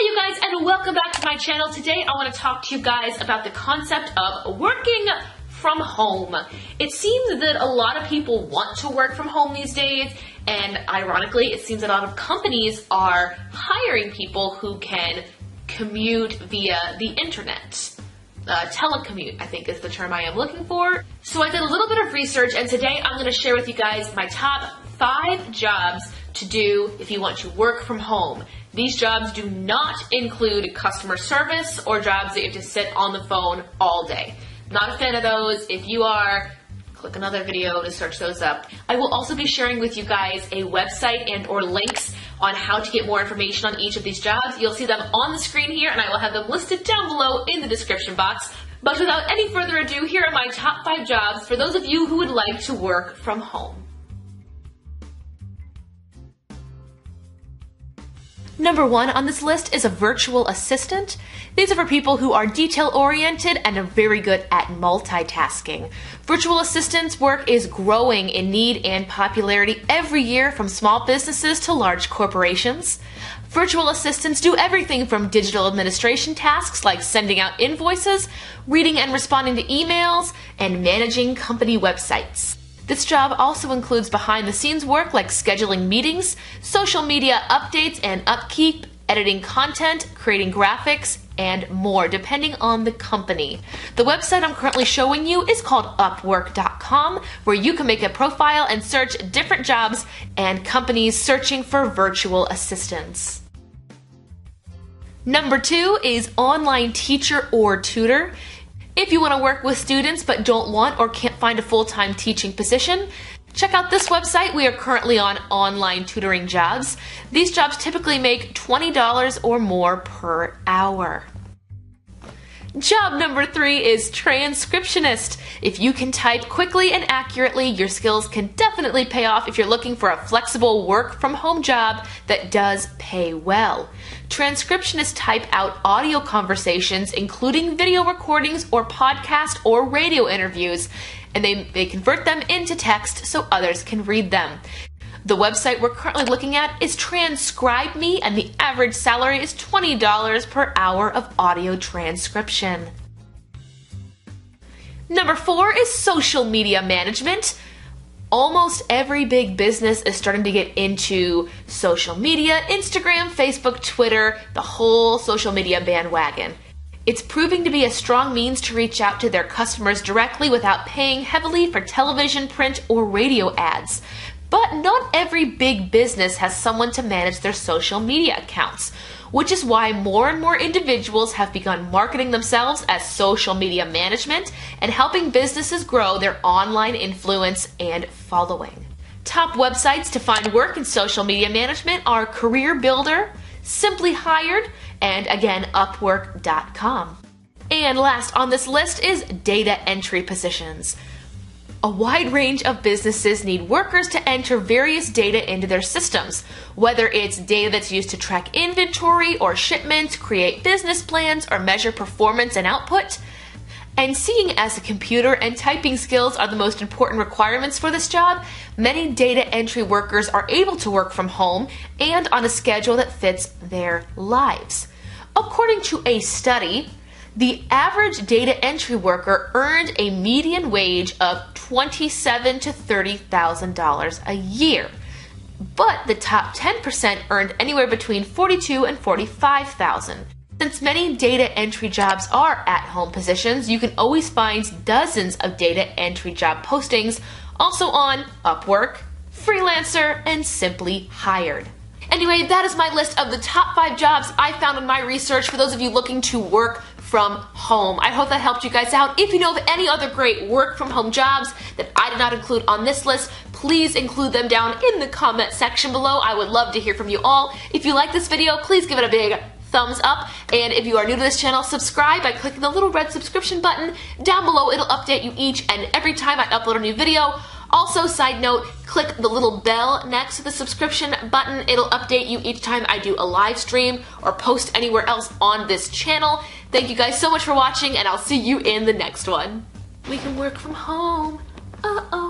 Hey you guys, and welcome back to my channel. Today I want to talk to you guys about the concept of working from home. It seems that a lot of people want to work from home these days, and ironically it seems that a lot of companies are hiring people who can commute via the internet. Telecommute, I think is the term I am looking for. So I did a little bit of research, and today I'm going to share with you guys my top 5 jobs to do if you want to work from home. These jobs do not include customer service or jobs that you have to sit on the phone all day. Not a fan of those. If you are, click another video to search those up. I will also be sharing with you guys a website and or links on how to get more information on each of these jobs. You'll see them on the screen here, and I will have them listed down below in the description box. But without any further ado, here are my top 5 jobs for those of you who would like to work from home. Number 1 on this list is a virtual assistant. These are for people who are detail-oriented and are very good at multitasking. Virtual assistants work is growing in need and popularity every year from small businesses to large corporations. Virtual assistants do everything from digital administration tasks like sending out invoices, reading and responding to emails, and managing company websites. This job also includes behind-the-scenes work like scheduling meetings, social media updates and upkeep, editing content, creating graphics, and more, depending on the company. The website I'm currently showing you is called Upwork.com, where you can make a profile and search different jobs and companies searching for virtual assistants. Number 2 is online teacher or tutor. If you want to work with students but don't want or can't find a full-time teaching position, check out this website. We are currently on online tutoring jobs. These jobs typically make $20 or more per hour. Job number 3 is transcriptionist. If you can type quickly and accurately, your skills can definitely pay off if you're looking for a flexible work-from-home job that does pay well. Transcriptionists type out audio conversations, including video recordings or podcast or radio interviews, and they convert them into text so others can read them. The website we're currently looking at is Transcribe Me, and the average salary is $20 per hour of audio transcription. Number 4 is social media management. Almost every big business is starting to get into social media, Instagram, Facebook, Twitter, the whole social media bandwagon. It's proving to be a strong means to reach out to their customers directly without paying heavily for television, print, or radio ads. But not every big business has someone to manage their social media accounts, which is why more and more individuals have begun marketing themselves as social media management and helping businesses grow their online influence and following. Top websites to find work in social media management are Career Builder, Simply Hired, and again, Upwork.com. And last on this list is data entry positions. A wide range of businesses need workers to enter various data into their systems, whether it's data that's used to track inventory or shipments, create business plans, or measure performance and output. And seeing as the computer and typing skills are the most important requirements for this job, many data entry workers are able to work from home and on a schedule that fits their lives. According to a study, the average data entry worker earned a median wage of $27,000 to $30,000 a year, but the top 10% earned anywhere between $42,000 and $45,000. Since many data entry jobs are at-home positions, you can always find dozens of data entry job postings also on Upwork, Freelancer, and Simply Hired. Anyway, that is my list of the top 5 jobs I found in my research for those of you looking to work from home. I hope that helped you guys out. If you know of any other great work from home jobs that I did not include on this list, please include them down in the comment section below. I would love to hear from you all. If you like this video, please give it a big thumbs up, and if you are new to this channel, subscribe by clicking the little red subscription button down below. It'll update you each and every time I upload a new video. Also, side note, click the little bell next to the subscription button. It'll update you each time I do a live stream or post anywhere else on this channel. Thank you guys so much for watching, and I'll see you in the next one. We can work from home. Uh-oh.